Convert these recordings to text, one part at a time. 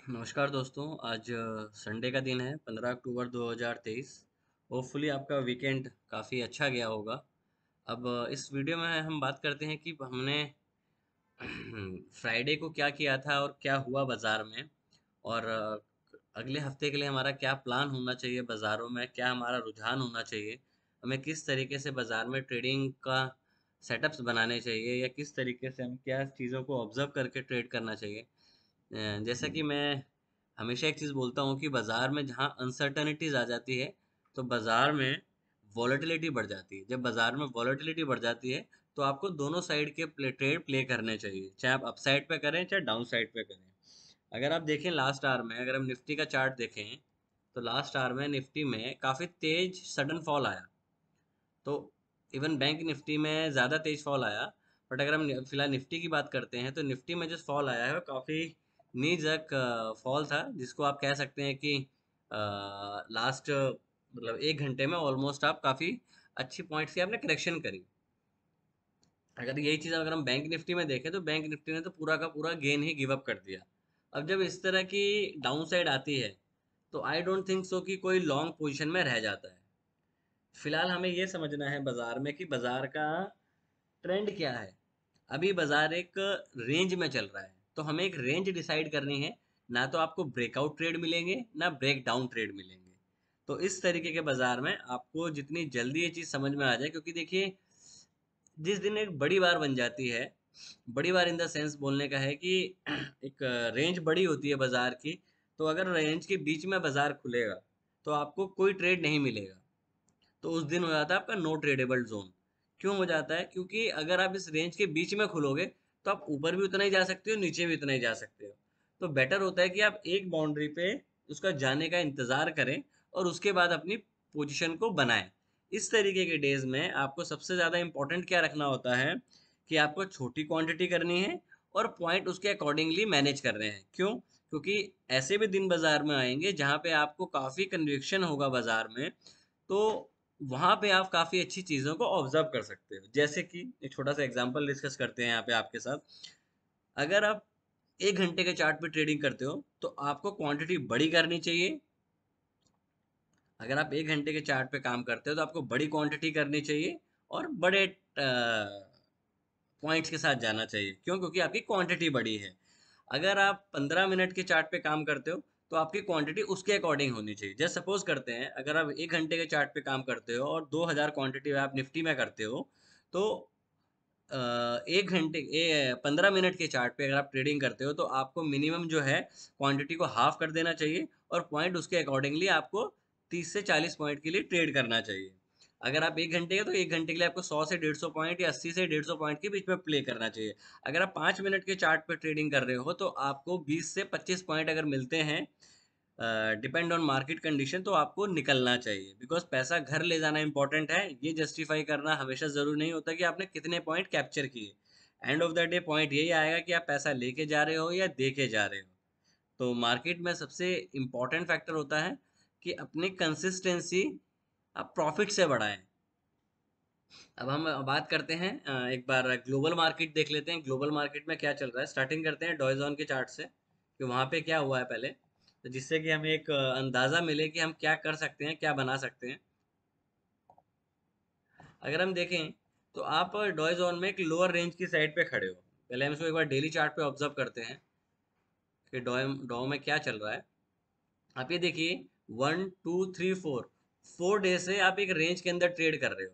नमस्कार दोस्तों। आज संडे का दिन है, 15 अक्टूबर 2023। होपफुली आपका वीकेंड काफ़ी अच्छा गया होगा। अब इस वीडियो में हम बात करते हैं कि हमने फ्राइडे को क्या किया था और क्या हुआ बाज़ार में, और अगले हफ्ते के लिए हमारा क्या प्लान होना चाहिए, बाज़ारों में क्या हमारा रुझान होना चाहिए, हमें किस तरीके से बाज़ार में ट्रेडिंग का सेटअप्स बनाने चाहिए, या किस तरीके से हम क्या चीज़ों को ऑब्जर्व करके ट्रेड करना चाहिए। जैसा कि मैं हमेशा एक चीज़ बोलता हूँ कि बाज़ार में जहाँ अनसर्टनिटीज़ आ जाती है, तो बाज़ार में वॉलेटिलिटी बढ़ जाती है। जब बाज़ार में वॉलेटिलिटी बढ़ जाती है, तो आपको दोनों साइड के ट्रेड प्ले करने चाहिए, चाहे आप अप साइड पे करें चाहे डाउन साइड पे करें। अगर आप देखें लास्ट आवर में, अगर हम निफ्टी का चार्ट देखें, तो लास्ट आवर में निफ्टी में काफ़ी तेज सडन फॉल आया। तो इवन बैंक निफ्टी में ज़्यादा तेज फॉल आया। बट अगर हम फिलहाल निफ्टी की बात करते हैं, तो निफ्टी में जो फॉल आया है वो काफ़ी नीजक फॉल था, जिसको आप कह सकते हैं कि लास्ट मतलब 1 घंटे में ऑलमोस्ट आप काफ़ी अच्छी पॉइंट से आपने करेक्शन करी। अगर यही चीज़ अगर हम बैंक निफ्टी में देखें, तो बैंक निफ्टी ने तो पूरा का पूरा गेन ही गिव अप कर दिया। अब जब इस तरह की डाउन साइड आती है, तो आई डोंट थिंक सो कि कोई लॉन्ग पोजीशन में रह जाता है। फिलहाल हमें ये समझना है बाजार में कि बाजार का ट्रेंड क्या है। अभी बाजार एक रेंज में चल रहा है, तो हमें एक रेंज डिसाइड करनी है। ना तो आपको ब्रेकआउट ट्रेड मिलेंगे, ना ब्रेक डाउन ट्रेड मिलेंगे। तो इस तरीके के बाजार में आपको जितनी जल्दी ये चीज़ समझ में आ जाए, क्योंकि देखिए, जिस दिन एक बड़ी बार बन जाती है, बड़ी बार इन द सेंस बोलने का है कि एक रेंज बड़ी होती है बाजार की, तो अगर रेंज के बीच में बाजार खुलेगा, तो आपको कोई ट्रेड नहीं मिलेगा। तो उस दिन हो जाता है आपका नो ट्रेडेबल जोन। क्यों हो जाता है? क्योंकि अगर आप इस रेंज के बीच में खुलोगे, तो आप ऊपर भी उतना ही जा सकते हो, नीचे भी उतना ही जा सकते हो। तो बेटर होता है कि आप एक बाउंड्री पे उसका जाने का इंतज़ार करें, और उसके बाद अपनी पोजीशन को बनाएं। इस तरीके के डेज में आपको सबसे ज़्यादा इंपॉर्टेंट क्या रखना होता है कि आपको छोटी क्वांटिटी करनी है, और पॉइंट उसके अकॉर्डिंगली मैनेज कर रहे हैं। क्यों? क्योंकि ऐसे भी दिन बाजार में आएंगे जहाँ पे आपको काफ़ी कन्विक्शन होगा बाजार में। तो वहाँ पे आप काफ़ी अच्छी चीज़ों को ऑब्जर्व कर सकते हो। जैसे कि एक छोटा सा एग्जांपल डिस्कस करते हैं यहाँ पे आपके साथ। अगर आप 1 घंटे के चार्ट पे ट्रेडिंग करते हो, तो आपको क्वांटिटी बड़ी करनी चाहिए। अगर आप 1 घंटे के चार्ट पे काम करते हो, तो आपको बड़ी क्वांटिटी करनी चाहिए, और बड़े पॉइंट्स के साथ जाना चाहिए। क्यों? क्योंकि आपकी क्वांटिटी बड़ी है। अगर आप 15 मिनट के चार्ट पे काम करते हो, तो आपकी क्वांटिटी उसके अकॉर्डिंग होनी चाहिए। जैसे सपोज करते हैं, अगर आप 1 घंटे के चार्ट पे काम करते हो और 2000 क्वांटिटी आप निफ्टी में करते हो, तो 15 मिनट के चार्ट पे अगर आप ट्रेडिंग करते हो, तो आपको मिनिमम जो है क्वांटिटी को हाफ कर देना चाहिए, और पॉइंट उसके अकॉर्डिंगली आपको 30 से 40 पॉइंट के लिए ट्रेड करना चाहिए। अगर आप 1 घंटे है, तो 1 घंटे के लिए आपको 100 से 150 पॉइंट या 80 से 150 पॉइंट के बीच में प्ले करना चाहिए। अगर आप 5 मिनट के चार्ट पर ट्रेडिंग कर रहे हो, तो आपको 20 से 25 पॉइंट अगर मिलते हैं, डिपेंड ऑन मार्केट कंडीशन, तो आपको निकलना चाहिए। बिकॉज पैसा घर ले जाना इंपॉर्टेंट है, ये जस्टिफाई करना हमेशा ज़रूरी नहीं होता कि आपने कितने पॉइंट कैप्चर किए। End of the day point यही आएगा कि आप पैसा लेके जा रहे हो या दे के जा रहे हो। तो मार्केट में सबसे इम्पॉर्टेंट फैक्टर होता है कि अपनी कंसिस्टेंसी आप प्रॉफिट से बढ़ाएं। अब हम बात करते हैं, एक बार ग्लोबल मार्केट देख लेते हैं। ग्लोबल मार्केट में क्या चल रहा है, स्टार्टिंग करते हैं डॉयजॉन के चार्ट से, कि वहाँ पे क्या हुआ है पहले, तो जिससे कि हमें एक अंदाज़ा मिले कि हम क्या कर सकते हैं, क्या बना सकते हैं। अगर हम देखें, तो आप डॉयजॉन में एक लोअर रेंज की साइड पे खड़े हो। पहले हम इसको एक बार डेली चार्ट पे ऑब्जर्व करते हैं कि डॉ में क्या चल रहा है। आप ये देखिए, 1 2 3 4 4 डे से आप एक रेंज के अंदर ट्रेड कर रहे हो।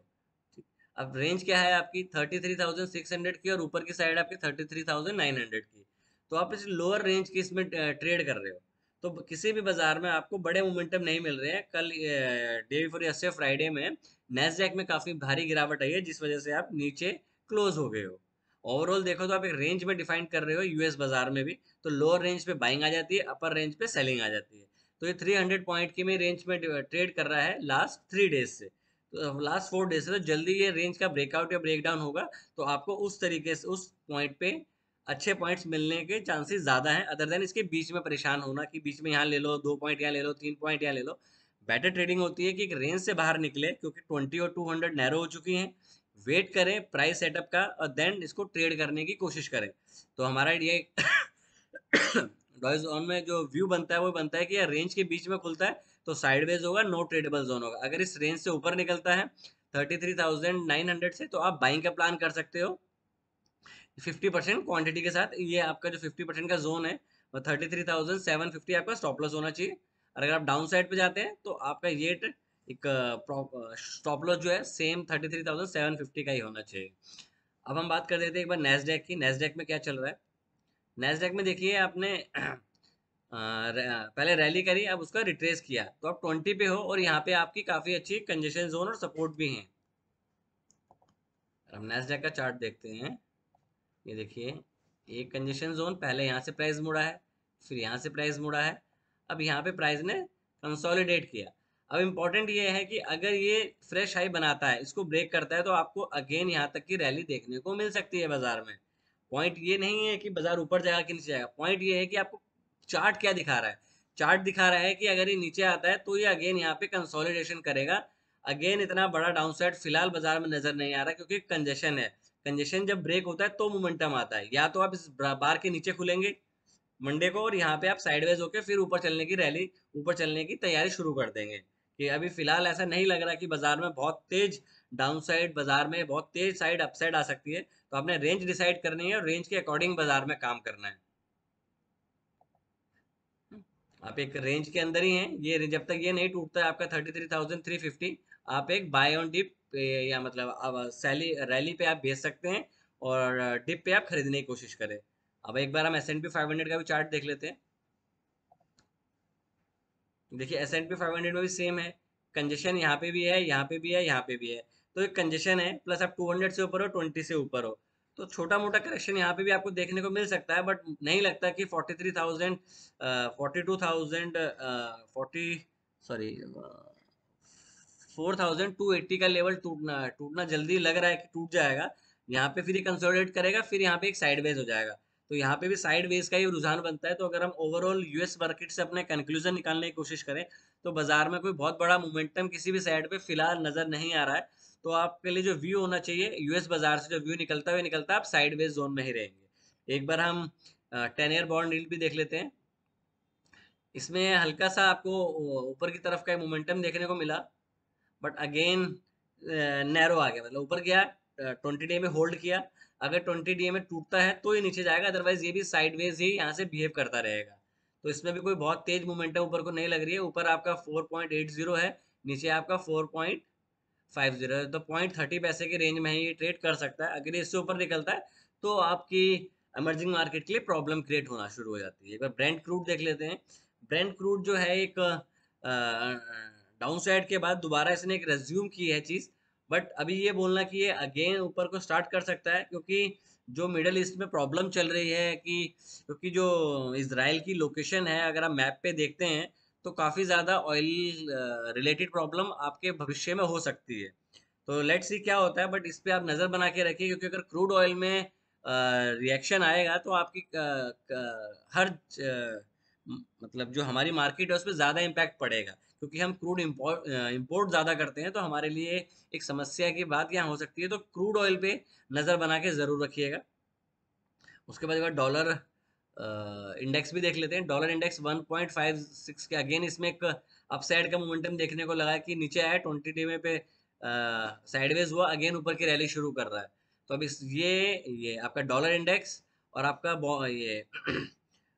ठीक। अब रेंज क्या है आपकी 33,600 की, और ऊपर की साइड आपकी 33,900 की। तो आप इस लोअर रेंज की इसमें ट्रेड कर रहे हो। तो किसी भी बाजार में आपको बड़े मोमेंटम नहीं मिल रहे हैं। कल डे बिफोर यस्टरडे फ्राइडे में नैस्डैक में काफ़ी भारी गिरावट आई है, जिस वजह से आप नीचे क्लोज हो गए हो। ओवरऑल देखो तो आप एक रेंज में डिफाइन कर रहे हो यूएस बाजार में भी, तो लोअर रेंज पे बाइंग आ जाती है, अपर रेंज पे सेलिंग आ जाती है। तो ये 300 पॉइंट की में रेंज में ट्रेड कर रहा है लास्ट 3 डेज से। तो लास्ट 4 डेज से, तो जल्दी ये रेंज का ब्रेकआउट या ब्रेकडाउन होगा, तो आपको उस तरीके से उस पॉइंट पे अच्छे पॉइंट्स मिलने के चांसेस ज़्यादा हैं, अदर देन इसके बीच में परेशान होना कि बीच में यहाँ ले लो, 2 पॉइंट यहाँ ले लो, 3 पॉइंट यहाँ ले लो। बेटर ट्रेडिंग होती है कि एक रेंज से बाहर निकले, क्योंकि 20 और 200 नैरो हो चुकी हैं। वेट करें प्राइस सेटअप का, और देन इसको ट्रेड करने की कोशिश करें। तो हमारा ये डॉयज जोन में जो व्यू बनता है वो बनता है कि यार रेंज के बीच में खुलता है तो साइडवेज होगा, नो ट्रेडेबल जोन होगा। अगर इस रेंज से ऊपर निकलता है 33,900 से, तो आप बाइंग का प्लान कर सकते हो 50% क्वांटिटी के साथ। ये आपका जो 50% का जोन है वो 33,750 आपका स्टॉप लॉस होना चाहिए। और अगर आप डाउन साइड पे जाते हैं तो आपका ये एक स्टॉप लॉस जो है सेम 33,750 का ही होना चाहिए। अब हम बात कर देते हैं एक बार नेस्डेक की। नेस्डेक में क्या चल रहा है? नेस्डेक में देखिए आपने पहले रैली करी, अब उसका रिट्रेस किया, तो आप 20 पे हो और यहाँ पे आपकी काफी अच्छी कंजेशन जोन और सपोर्ट भी है। हम नेस्डेक का चार्ट देखते हैं। ये देखिए, एक कंजेशन जोन, पहले यहाँ से प्राइस मुड़ा है, फिर यहाँ से प्राइस मुड़ा है, अब यहाँ पे प्राइस ने कंसोलिडेट किया। अब इम्पोर्टेंट ये है कि अगर ये फ्रेश हाई बनाता है, इसको ब्रेक करता है, तो आपको अगेन यहाँ तक की रैली देखने को मिल सकती है बाजार में। पॉइंट ये नहीं है कि बाजार ऊपर जाएगा कि नीचे जाएगा, पॉइंट ये है कि आपको चार्ट क्या दिखा रहा है। चार्ट दिखा रहा है कि अगर ये नीचे आता है तो ये अगेन यहाँ पे कंसोलिडेशन करेगा। अगेन इतना बड़ा डाउनसाइड फिलहाल बाजार में नजर नहीं आ रहा, क्योंकि कंजेशन है। कंजेशन जब ब्रेक होता है तो मोमेंटम आता है। या तो आप इस बार के नीचे खुलेंगे मंडे को और यहाँ पे आप साइडवेज होके फिर ऊपर चलने की रैली, ऊपर चलने की तैयारी शुरू कर देंगे। कि अभी फिलहाल ऐसा नहीं लग रहा कि बाजार में बहुत तेज डाउन साइड, बाजार में बहुत तेज साइड अपसाइड आ सकती है। तो आपने रेंज डिसाइड करनी है और रेंज के अकॉर्डिंग बाजार में काम करना है। आप एक रेंज के अंदर ही हैं, ये जब तक ये नहीं टूटता है आपका 33,350, आप एक बाय ऑन डिप या मतलब अब सैली रैली पे आप बेच सकते हैं और डिप पे आप खरीदने की कोशिश करें। अब एक बार हम S&P 500 का भी चार्ट देख लेते हैं। देखिए S&P 500 में भी सेम है, कंजेशन यहाँ पे भी है, यहाँ पे भी है, यहाँ पे भी है। तो एक कंजेशन है, प्लस आप 200 से ऊपर हो, 20 से ऊपर हो, तो छोटा मोटा करेक्शन यहाँ पे भी आपको देखने को मिल सकता है। बट नहीं लगता कि 43,000, 42,000, 40, सॉरी 4,280 का लेवल टूटना टूटना जल्दी लग रहा है कि टूट जाएगा। यहाँ पे फिर ये कंसोलिडेट करेगा, फिर यहाँ पे एक साइडवेज हो जाएगा। तो यहाँ पे भी साइडवेज का ही रुझान बनता है। तो अगर हम ओवरऑल यूएस मार्केट से अपने कंक्लूजन निकालने की कोशिश करें, तो बाजार में कोई बहुत बड़ा मोमेंटम किसी भी साइड पे फिलहाल नजर नहीं आ रहा है। तो आपके लिए जो व्यू होना चाहिए, यूएस बाजार से जो व्यू निकलता हुआ निकलता है, आप साइडवेज जोन में ही रहेंगे। एक बार हम 10 ईयर बॉन्ड यील्ड भी देख लेते हैं। इसमें हल्का सा आपको ऊपर की तरफ का मोमेंटम देखने को मिला, बट अगेन नैरो आ गया, मतलब ऊपर गया, 20 डे में होल्ड किया। अगर 20 डे में टूटता है तो ये नीचे जाएगा, अदरवाइज ये भी साइडवेज ही यहाँ से बिहेव करता रहेगा। तो इसमें भी कोई बहुत तेज मोमेंटम ऊपर को नहीं लग रही है। ऊपर आपका 4.80 है, नीचे आपका 4.50 है, तो 0.30 के रेंज में ही ये ट्रेड कर सकता है। अगर ये इससे ऊपर निकलता है तो आपकी इमर्जिंग मार्केट के लिए प्रॉब्लम क्रिएट होना शुरू हो जाती है। एक बार ब्रेंट क्रूड देख लेते हैं। ब्रेंट क्रूड जो है एक डाउन साइड के बाद दोबारा इसने एक रेज्यूम की है चीज। बट अभी ये बोलना कि ये अगेन ऊपर को स्टार्ट कर सकता है, क्योंकि जो मिडल ईस्ट में प्रॉब्लम चल रही है कि क्योंकि जो इसराइल की लोकेशन है, अगर आप मैप पे देखते हैं तो काफी ज्यादा ऑयल रिलेटेड प्रॉब्लम आपके भविष्य में हो सकती है। तो लेट्स सी क्या होता है, बट इस पे आप नजर बना के रखिए, क्योंकि अगर क्रूड ऑयल में रिएक्शन आएगा तो आपकी हर मतलब जो हमारी मार्केट है उस पर ज़्यादा इम्पैक्ट पड़ेगा। क्योंकि हम क्रूड इंपोर्ट ज़्यादा करते हैं, तो हमारे लिए एक समस्या की बात यहाँ हो सकती है। तो क्रूड ऑयल पे नज़र बना के ज़रूर रखिएगा। उसके बाद एक बार डॉलर इंडेक्स भी देख लेते हैं। डॉलर इंडेक्स 1.56 के अगेन इसमें एक अपसाइड का मोमेंटम देखने को लगा कि नीचे आया 20 डे में पे साइडवेज हुआ, अगेन ऊपर की रैली शुरू कर रहा है। तो अब इस ये आपका डॉलर इंडेक्स और आपका ये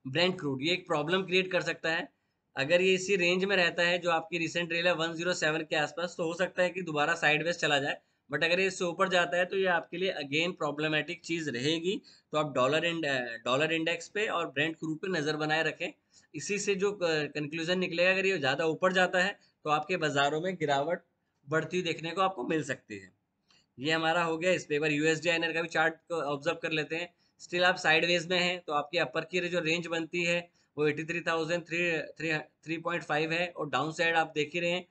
ब्रेंट क्रूड ये एक प्रॉब्लम क्रिएट कर सकता है। अगर ये इसी रेंज में रहता है जो आपकी रिसेंट रेल है 107 के आसपास, तो हो सकता है कि दोबारा साइडवेज चला जाए। बट अगर ये इससे ऊपर जाता है तो ये आपके लिए अगेन प्रॉब्लमेटिक चीज रहेगी। तो आप डॉलर इंडेक्स पे और ब्रेंट क्रूड पे नजर बनाए रखें। इसी से जो कंक्लूजन निकलेगा, अगर ये ज्यादा ऊपर जाता है तो आपके बाजारों में गिरावट बढ़ती हुई देखने को आपको मिल सकती है। ये हमारा हो गया। इस पे एक बार यूएसडी आईएनआर का भी चार्ट को ऑब्जर्व कर लेते हैं। स्टिल आप साइडवेज में हैं, तो आपकी अपर की जो रेंज बनती है वो 83,303.5 है, और डाउन साइड आप देख ही रहे हैं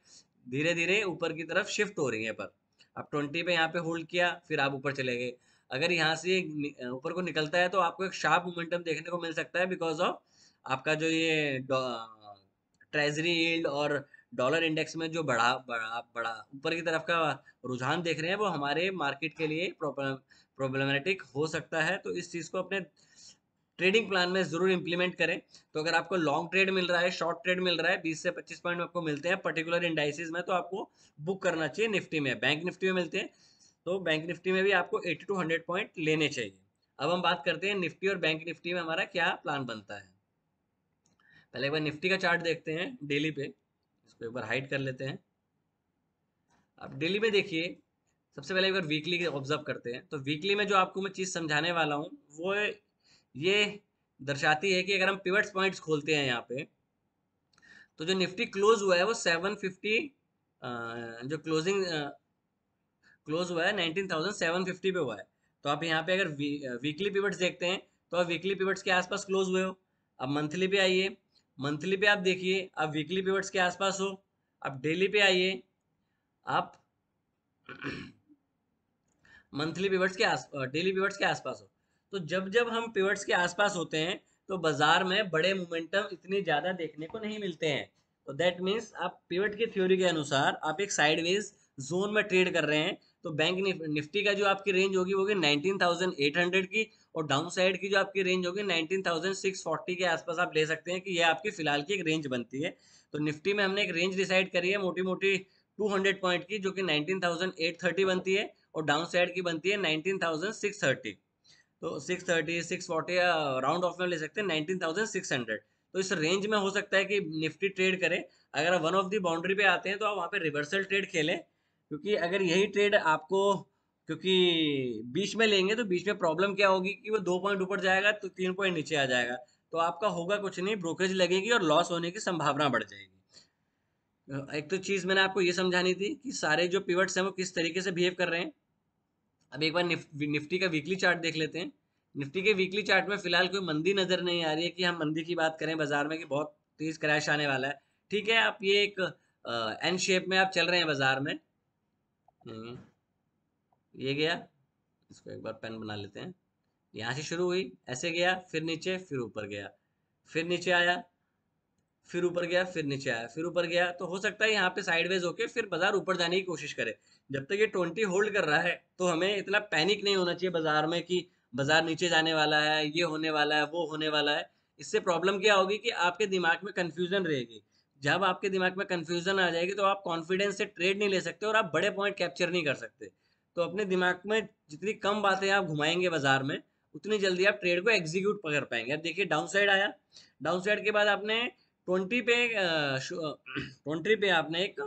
धीरे धीरे ऊपर की तरफ शिफ्ट हो रही है। पर आप 20 पे यहाँ पे होल्ड किया, फिर आप ऊपर चले गए। अगर यहाँ से ऊपर को निकलता है तो आपको एक शार्प मोमेंटम देखने को मिल सकता है, बिकॉज ऑफ आपका जो ये ट्रेजरी यील्ड और डॉलर इंडेक्स में जो बड़ा बड़ा बड़ा ऊपर की तरफ का रुझान देख रहे हैं, वो हमारे मार्केट के लिए प्रॉब्लमेटिक हो सकता है। तो इस चीज़ को अपने ट्रेडिंग प्लान में जरूर इंप्लीमेंट करें। तो अगर आपको लॉन्ग ट्रेड मिल रहा है, शॉर्ट ट्रेड मिल रहा है, 20 से 25 पॉइंट आपको मिलते हैं पर्टिकुलर इंडाइसिस में, तो आपको बुक करना चाहिए निफ्टी में। बैंक निफ्टी में मिलते हैं तो बैंक निफ्टी में भी आपको 80 टू 100 पॉइंट लेने चाहिए। अब हम बात करते हैं निफ्टी और बैंक निफ्टी में हमारा क्या प्लान बनता है। पहले एक बार निफ्टी का चार्ट देखते हैं डेली पे, इसको एक बार हाइड कर लेते हैं। आप डेली में देखिए, सबसे पहले एक बार वीकली ऑब्जर्व करते हैं। तो वीकली में जो आपको मैं चीज समझाने वाला हूँ वो ये दर्शाती है कि अगर हम पिवट्स पॉइंट्स खोलते हैं यहाँ पे, तो जो निफ्टी क्लोज हुआ है वो 750, जो क्लोज हुआ है 19,750 पे हुआ है। तो आप यहाँ पे अगर वीकली पिवट्स देखते हैं तो आप वीकली पिवट्स के आसपास क्लोज हुए हो। अब मंथली पे आइए, मंथली पे आप देखिए आप वीकली पिवट्स के आसपास हो। अब डेली पे आइए, आप मंथली पिवट्स के डेली पिवट्स के आसपास हो। तो जब जब हम पिवट्स के आसपास होते हैं तो बाजार में बड़े मोमेंटम इतनी ज्यादा देखने को नहीं मिलते हैं। तो दैट मीन्स आप पिवट की थ्योरी के अनुसार आप एक साइडवेज जोन में ट्रेड कर रहे हैं। तो बैंक निफ्टी का जो आपकी रेंज होगी वो होगी 19,800 की, और डाउन साइड की जो आपकी रेंज होगी 19,640 के आसपास आप ले सकते हैं कि ये आपकी फिलहाल की एक रेंज बनती है। तो निफ्टी में हमने एक रेंज डिसाइड करी है मोटी मोटी 200 पॉइंट की, जो कि 19,830 बनती है, और डाउन साइड की बनती है 19,630। तो 630 640 या राउंड ऑफ में ले सकते हैं 19,600। तो इस रेंज में हो सकता है कि निफ्टी ट्रेड करे। अगर आप वन ऑफ दी बाउंड्री पे आते हैं तो आप वहाँ पे रिवर्सल ट्रेड खेलें, क्योंकि अगर यही ट्रेड आपको, क्योंकि बीच में लेंगे तो बीच में प्रॉब्लम क्या होगी कि वो 2 पॉइंट ऊपर जाएगा तो 3 पॉइंट नीचे आ जाएगा। तो आपका होगा कुछ नहीं, ब्रोकरेज लगेगी और लॉस होने की संभावना बढ़ जाएगी। एक तो चीज मैंने आपको ये समझानी थी कि सारे जो पिवट्स हैं वो किस तरीके से बिहेव कर रहे हैं। अब एक बार निफ्टी का वीकली चार्ट देख लेते हैं। निफ्टी के वीकली चार्ट में फिलहाल कोई मंदी नजर नहीं आ रही है कि हम मंदी की बात करें बाजार में कि बहुत तेज क्रैश आने वाला है। ठीक है, आप ये एक एन शेप में आप चल रहे हैं बाजार में। हम्म, ये गया, इसको एक बार पेन बना लेते हैं। यहाँ से शुरू हुई, ऐसे गया, फिर नीचे, फिर ऊपर गया, फिर नीचे आया, फिर ऊपर गया, फिर नीचे आया, फिर ऊपर गया। तो हो सकता है यहाँ पे साइडवेज होके फिर बाजार ऊपर जाने की कोशिश करे। जब तक ये 20 होल्ड कर रहा है तो हमें इतना पैनिक नहीं होना चाहिए बाजार में कि बाजार नीचे जाने वाला है, ये होने वाला है, वो होने वाला है। इससे प्रॉब्लम क्या होगी कि आपके दिमाग में कंफ्यूजन रहेगी। जब आपके दिमाग में कंफ्यूजन आ जाएगी तो आप कॉन्फिडेंस से ट्रेड नहीं ले सकते और आप बड़े पॉइंट कैप्चर नहीं कर सकते। तो अपने दिमाग में जितनी कम बातें आप घुमाएंगे बाजार में, उतनी जल्दी आप ट्रेड को एग्जीक्यूट कर पाएंगे। अब देखिए डाउन साइड आया, डाउन साइड के बाद आपने 20 पे 20 पे आपने एक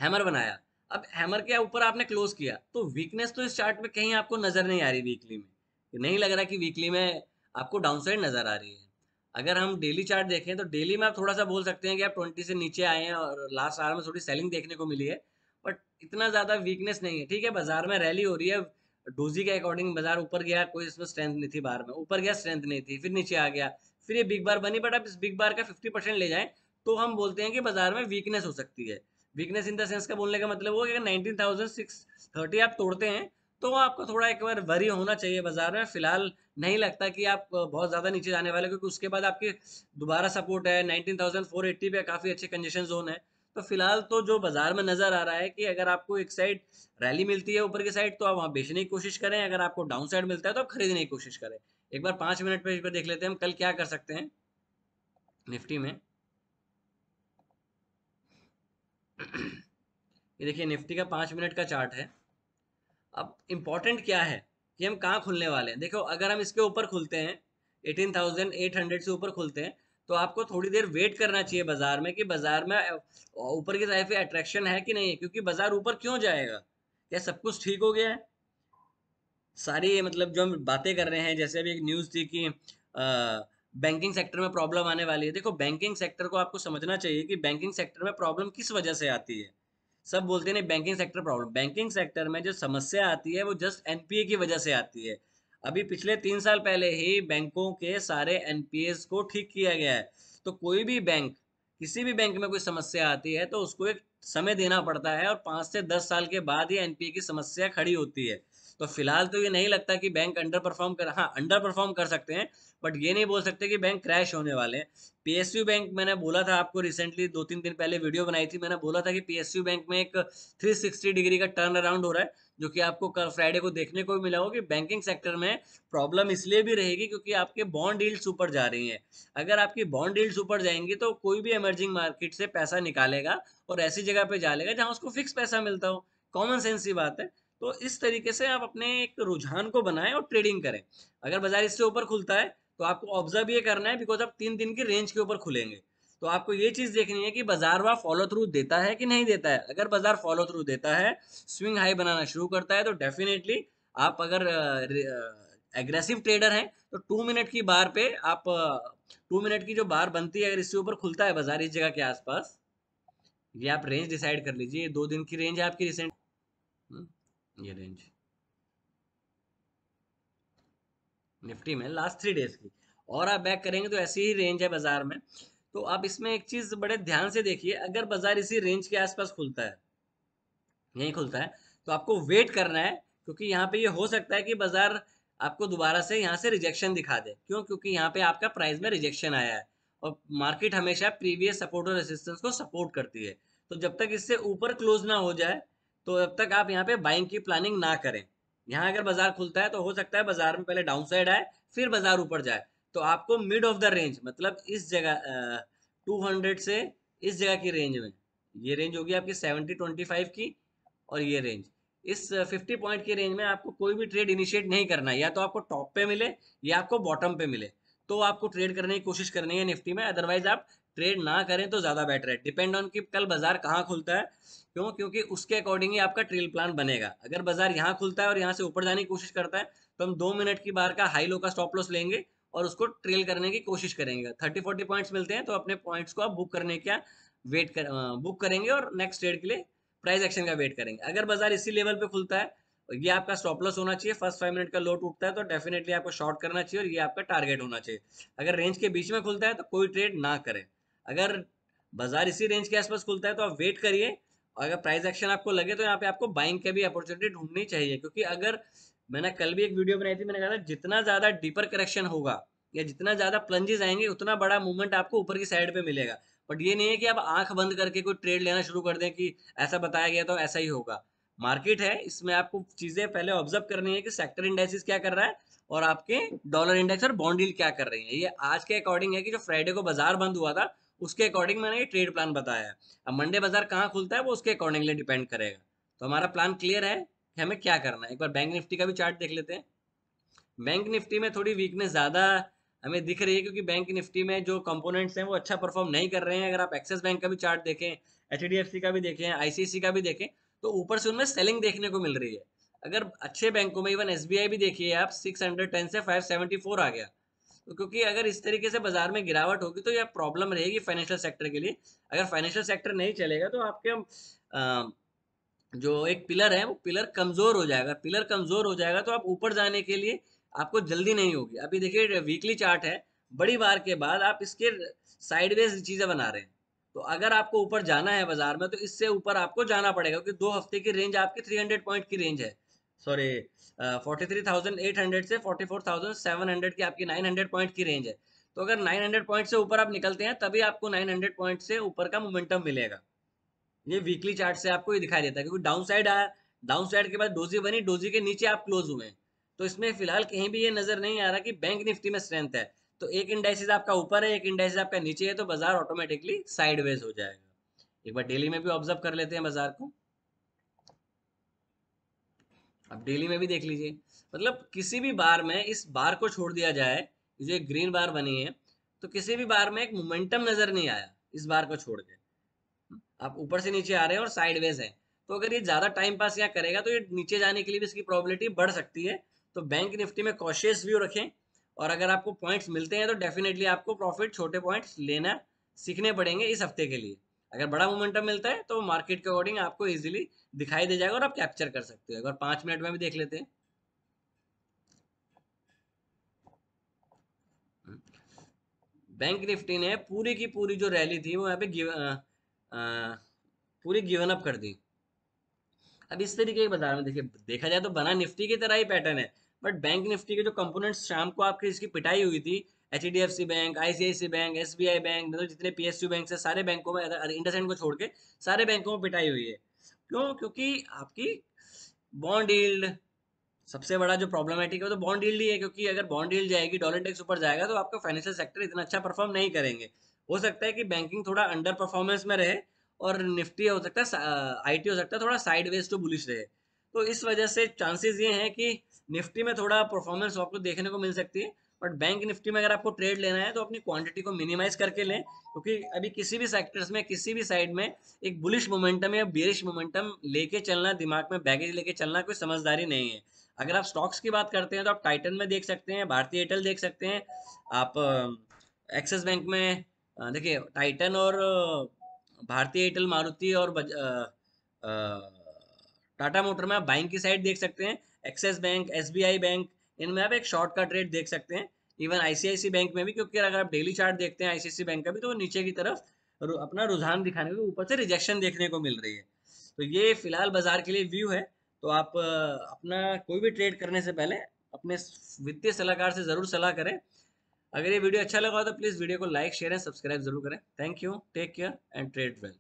हैमर बनाया। अब हैमर के ऊपर आपने क्लोज किया, तो वीकनेस तो इस चार्ट में कहीं आपको नजर नहीं आ रही। वीकली में नहीं लग रहा कि वीकली में आपको डाउनसाइड नजर आ रही है। अगर हम डेली चार्ट देखें तो डेली में आप थोड़ा सा बोल सकते हैं कि आप 20 से नीचे आए हैं और लास्ट आवर में थोड़ी सेलिंग देखने को मिली है, बट इतना ज्यादा वीकनेस नहीं है। ठीक है, बाजार में रैली हो रही है, डोजी के अकॉर्डिंग बाजार ऊपर गया, कोई इसमें स्ट्रेंथ नहीं थी, बार में ऊपर गया स्ट्रेंथ नहीं थी, फिर नीचे आ गया, फिर ये बिग बार बनी। बट आप इस बिग बार का 50% ले जाएं तो हम बोलते हैं कि बाजार में वीकनेस हो सकती है। वीकनेस इन द सेंस का बोलने का मतलब वो कि अगर 19,630 आप तोड़ते हैं तो आपको थोड़ा एक बार वरी होना चाहिए बाजार में। फिलहाल नहीं लगता कि आप बहुत ज्यादा नीचे जाने वाले, क्योंकि उसके बाद आपकी दोबारा सपोर्ट है 19,480 पे, काफी अच्छे कंजेशन जोन है। तो फिलहाल तो जो बाजार में नजर आ रहा है कि अगर आपको एक साइड रैली मिलती है ऊपर की साइड तो आप वहां बेचने की कोशिश करें, अगर आपको डाउन साइड मिलता है तो आप खरीदने की कोशिश करें। एक बार 5 मिनट पे देख लेते हैं हम कल क्या कर सकते हैं निफ्टी में। ये देखिए निफ्टी का 5 मिनट का चार्ट है। अब इम्पोर्टेंट क्या है कि हम कहाँ खुलने वाले हैं। देखो अगर हम इसके ऊपर खुलते हैं 18,800 से ऊपर खुलते हैं तो आपको थोड़ी देर वेट करना चाहिए बाजार में कि बाजार में ऊपर की तरफ अट्रैक्शन है कि नहीं है, क्योंकि बाजार ऊपर क्यों जाएगा, क्या सब कुछ ठीक हो गया है। सारी मतलब जो हम बातें कर रहे हैं, जैसे अभी एक न्यूज़ थी कि बैंकिंग सेक्टर में प्रॉब्लम आने वाली है। देखो बैंकिंग सेक्टर को आपको समझना चाहिए कि बैंकिंग सेक्टर में प्रॉब्लम किस वजह से आती है। सब बोलते हैं नहीं banking sector problem, banking sector में जो समस्या आती है वो जस्ट एनपीए की वजह से आती है। अभी पिछले 3 साल पहले ही बैंकों के सारे एनपीएस को ठीक किया गया है। तो कोई भी बैंक, किसी भी बैंक में कोई समस्या आती है तो उसको एक समय देना पड़ता है और 5 से 10 साल के बाद ही एनपीए की समस्या खड़ी होती है। तो फिलहाल तो ये नहीं लगता कि बैंक अंडर परफॉर्म कर, हाँ अंडर परफॉर्म कर सकते हैं, बट ये नहीं बोल सकते कि बैंक क्रैश होने वाले हैं। पीएसयू बैंक, मैंने बोला था आपको रिसेंटली 2-3 दिन पहले वीडियो बनाई थी, मैंने बोला था कि पीएसयू बैंक में एक 360 डिग्री का टर्न अराउंड हो रहा है, जो कि आपको कल फ्राइडे को देखने को मिला होगा कि बैंकिंग सेक्टर में प्रॉब्लम इसलिए भी रहेगी क्योंकि आपके बॉन्ड यील्ड्स ऊपर जा रही हैं। अगर आपकी बॉन्ड यील्ड्स ऊपर जाएंगी तो कोई भी इमर्जिंग मार्केट से पैसा निकालेगा और ऐसी जगह पे डालेगा जहां उसको फिक्स पैसा मिलता हो। कॉमन सेंस की बात है। तो इस तरीके से आप अपने एक रुझान को बनाएं और ट्रेडिंग करें। अगर बाजार इससे ऊपर खुलता है तो आपको ऑब्जर्व ये करना है, बिकॉज आप 3 दिन की रेंज के ऊपर खुलेंगे, तो आपको ये चीज देखनी है कि बाजार वह फॉलो थ्रू देता है कि नहीं देता है। अगर बाजार फॉलो थ्रू देता है, स्विंग हाई बनाना शुरू करता है, तो डेफिनेटली आप अगर एग्रेसिव ट्रेडर हैं तो 2 मिनट की बार पे आप 2 मिनट की जो बार बनती है, अगर इससे ऊपर खुलता है बाजार इस जगह के आसपास, ये आप रेंज डिसाइड कर लीजिए। 2 दिन की रेंज है आपकी रिसेंट, ये रेंज निफ्टी में लास्ट 3 डेज की, और आप बैक करेंगे तो ऐसी ही रेंज है बाजार में। तो आप इसमें एक चीज बड़े ध्यान से देखिए, अगर बाजार इसी रेंज के आसपास खुलता है, यहीं खुलता है, तो आपको वेट करना है, क्योंकि यहाँ पे ये हो सकता है कि बाजार आपको दोबारा से यहाँ से रिजेक्शन दिखा दे। क्यों? क्योंकि यहाँ पे आपका प्राइस में रिजेक्शन आया है, और मार्केट हमेशा प्रीवियस सपोर्ट और रेसिस्टेंस को सपोर्ट करती है। तो जब तक इससे ऊपर क्लोज ना हो जाए, तो तब तक आप यहाँ पे बाइंग की प्लानिंग ना करें। यहाँ अगर बाजार खुलता है तो हो सकता है बाजार में पहले डाउन साइड आए, फिर बाजार ऊपर जाए, तो आपको मिड ऑफ द रेंज, मतलब इस जगह 200 से इस जगह की रेंज में, ये रेंज होगी आपकी 70-25 की, और ये रेंज, इस 50 पॉइंट की रेंज में आपको कोई भी ट्रेड इनिशिएट नहीं करना है। या तो आपको टॉप पे मिले या आपको बॉटम पे मिले, तो आपको ट्रेड करने की कोशिश करनी है निफ्टी में। अदरवाइज आप ट्रेड ना करें तो ज्यादा बेटर है। डिपेंड ऑन कि कल बाजार कहाँ खुलता है। क्यों? क्योंकि उसके अकॉर्डिंग ही आपका ट्रेड प्लान बनेगा। अगर बाजार यहाँ खुलता है और यहाँ से ऊपर जाने की कोशिश करता है, तो हम 2 मिनट की बार का हाई लो का स्टॉप लॉस लेंगे और उसको ट्रेल करने की कोशिश करेंगे। 30-40 पॉइंट्स मिलते हैं तो अपने पॉइंट्स को आप बुक करने का वेट कर बुक करेंगे, और नेक्स्ट ट्रेड के लिए प्राइस एक्शन का वेट करेंगे। अगर बाजार इसी लेवल पे खुलता है, ये आपका स्टॉप लॉस होना चाहिए। फर्स्ट 5 मिनट का लो टूटता है तो डेफिनेटली आपको शॉर्ट करना चाहिए, और ये आपका टारगेट होना चाहिए। अगर रेंज के बीच में खुलता है तो कोई ट्रेड ना करें। अगर बाजार इसी रेंज के आसपास खुलता है तो आप वेट करिए, और अगर प्राइस एक्शन आपको लगे तो यहाँ पे आपको बाइंग की भी अपॉर्चुनिटी ढूंढनी चाहिए। क्योंकि अगर, मैंने कल भी एक वीडियो बनाई थी, मैंने कहा था जितना ज्यादा डीपर करेक्शन होगा या जितना ज्यादा प्लंजेस आएंगे, उतना बड़ा मूवमेंट आपको ऊपर की साइड पे मिलेगा। बट ये नहीं है कि आप आंख बंद करके कोई ट्रेड लेना शुरू कर दें कि ऐसा बताया गया तो ऐसा ही होगा। मार्केट है, इसमें आपको चीजें पहले ऑब्जर्व करनी है कि सेक्टर इंडेक्सेस क्या कर रहा है, और आपके डॉलर इंडेक्स और बॉन्ड यील्ड क्या कर रही है। ये आज के अकॉर्डिंग है कि जो फ्राइडे को बाजार बंद हुआ था उसके अकॉर्डिंग मैंने ये ट्रेड प्लान बताया है। अब मंडे बाजार कहाँ खुलता है वो उसके अकॉर्डिंगली डिपेंड करेगा। तो हमारा प्लान क्लियर है कि हमें क्या करना है। एक बार बैंक निफ्टी का भी चार्ट देख लेते हैं। बैंक निफ्टी में थोड़ी वीकनेस ज़्यादा हमें दिख रही है, क्योंकि बैंक निफ्टी में जो कंपोनेंट्स हैं वो अच्छा परफॉर्म नहीं कर रहे हैं। अगर आप एक्सिस बैंक का भी चार्ट देखें, एचडीएफसी का भी देखें, आईसीआईसी का भी देखें, तो ऊपर से उनमें सेलिंग देखने को मिल रही है। अगर अच्छे बैंकों में, इवन एसबीआई भी देखिए आप, 610 से 574 आ गया। तो क्योंकि अगर इस तरीके से बाजार में गिरावट होगी तो यह प्रॉब्लम रहेगी फाइनेंशियल सेक्टर के लिए। अगर फाइनेंशियल सेक्टर नहीं चलेगा तो आपके जो एक पिलर है वो पिलर कमजोर हो जाएगा। पिलर कमजोर हो जाएगा तो आप ऊपर जाने के लिए आपको जल्दी नहीं होगी। अभी देखिए वीकली चार्ट है, बड़ी बार के बाद आप इसके साइडवेज चीजें बना रहे हैं। तो अगर आपको ऊपर जाना है बाजार में तो इससे ऊपर आपको जाना पड़ेगा, क्योंकि 2 हफ्ते की रेंज आपकी 300 पॉइंट की रेंज है। सॉरी, 43,800 से 44,700 की आपकी 900 पॉइंट की रेंज है। तो अगर 900 पॉइंट से ऊपर आप निकलते हैं तभी आपको 900 पॉइंट से ऊपर का मोमेंटम मिलेगा। ये वीकली चार्ट से आपको ये दिखाई देता है, क्योंकि डाउन साइड आया, डाउन साइड के बाद डोजी बनी, डोजी के नीचे आप क्लोज हुए हैं। तो इसमें फिलहाल कहीं भी ये नजर नहीं आ रहा कि बैंक निफ्टी में स्ट्रेंथ है। तो एक इंडाइसिस आपका ऊपर है, एक इंडाइसिस आपका नीचे है, तो बाजार ऑटोमेटिकली साइडवेज हो जाएगा। एक बार डेली में भी ऑब्जर्व कर लेते हैं बाजार को। अब डेली में भी देख लीजिए, मतलब किसी भी बार में इस बार को छोड़ दिया जाए, ये जो एक ग्रीन बार बनी है, तो किसी भी बार में एक मोमेंटम नजर नहीं आया इस बार को छोड़ के। आप ऊपर से नीचे आ रहे हैं और साइडवेज है, तो अगर ये ज्यादा टाइम पास यहाँ करेगा तो ये नीचे जाने के लिए भी इसकी प्रोबेबिलिटी बढ़ सकती है। तो बैंक निफ्टी में कॉशियस व्यू रखें, और अगर आपको पॉइंट्स मिलते हैं तो डेफिनेटली आपको प्रॉफिट छोटे पॉइंट्स लेना सीखने पड़ेंगे इस हफ्ते के लिए। अगर बड़ा मोमेंटम मिलता है तो मार्केट के अकॉर्डिंग आपको इजीली दिखाई दे जाएगा और आप कैप्चर कर सकते हो। एक बार 5 मिनट में भी देख लेते हैं। बैंक निफ्टी ने पूरी की पूरी जो रैली थी वो यहाँ पे पूरी गिवन अप कर दी। अब इस तरीके के बाजार में देखिए, देखा जाए तो बना निफ्टी की तरह ही पैटर्न है, बट बैंक निफ्टी के जो कंपोनेंट्स शाम को आपकी इसकी पिटाई हुई थी, HDFC bank, ICIC bank, SBI bank, मतलब जितने पीएसयू बैंक है सारे बैंकों में, अगर इंडसइंड को छोड़ के सारे बैंकों में पिटाई हुई है। क्यों? क्योंकि आपकी बॉन्ड यील्ड, सबसे बड़ा जो प्रॉब्लमेटिक है वो तो बॉन्ड यील्ड ही है, क्योंकि अगर बॉन्ड यील्ड जाएगी, डॉलर इंडेक्स ऊपर जाएगा, तो आपका फाइनेंशियल सेक्टर इतना अच्छा परफॉर्म नहीं करेंगे। हो सकता है कि बैंकिंग थोड़ा अंडर परफॉर्मेंस में रहे, और निफ्टी हो सकता है, आईटी हो सकता है थोड़ा साइडवेज टू बुलिश रहे। तो इस वजह से चांसेस ये हैं कि निफ्टी में थोड़ा परफॉर्मेंस आपको देखने को मिल सकती है। बट बैंक निफ्टी में अगर आपको ट्रेड लेना है तो अपनी क्वांटिटी को मिनिमाइज करके लें, क्योंकि अभी किसी भी सेक्टर्स में, किसी भी साइड में एक बुलिश मोमेंटम या बेरिश मोमेंटम लेके चलना, दिमाग में बैगेज लेके चलना कोई समझदारी नहीं है। अगर आप स्टॉक्स की बात करते हैं तो आप टाइटन में देख सकते हैं, भारतीय एयरटेल देख सकते हैं, आप एक्सिस बैंक में देखिए टाइटन और भारतीय एयरटेल, मारुति और टाटा मोटर में आप बाइंग की साइड देख सकते हैं। एक्सिस बैंक, एसबीआई बैंक, इनमें आप एक शॉर्ट का ट्रेड देख सकते हैं। इवन आईसीआईसी बैंक में भी, क्योंकि अगर आप डेली चार्ट देखते हैं आईसीआईसी बैंक का भी, तो वो नीचे की तरफ अपना रुझान दिखाने को, ऊपर से रिजेक्शन देखने को मिल रही है। तो ये फिलहाल बाजार के लिए व्यू है। तो आप अपना कोई भी ट्रेड करने से पहले अपने वित्तीय सलाहकार से जरूर सलाह करें। अगर ये वीडियो अच्छा लगा हो तो प्लीज वीडियो को लाइक, शेयर एंड सब्सक्राइब जरूर करें। Thank you, take care and trade well.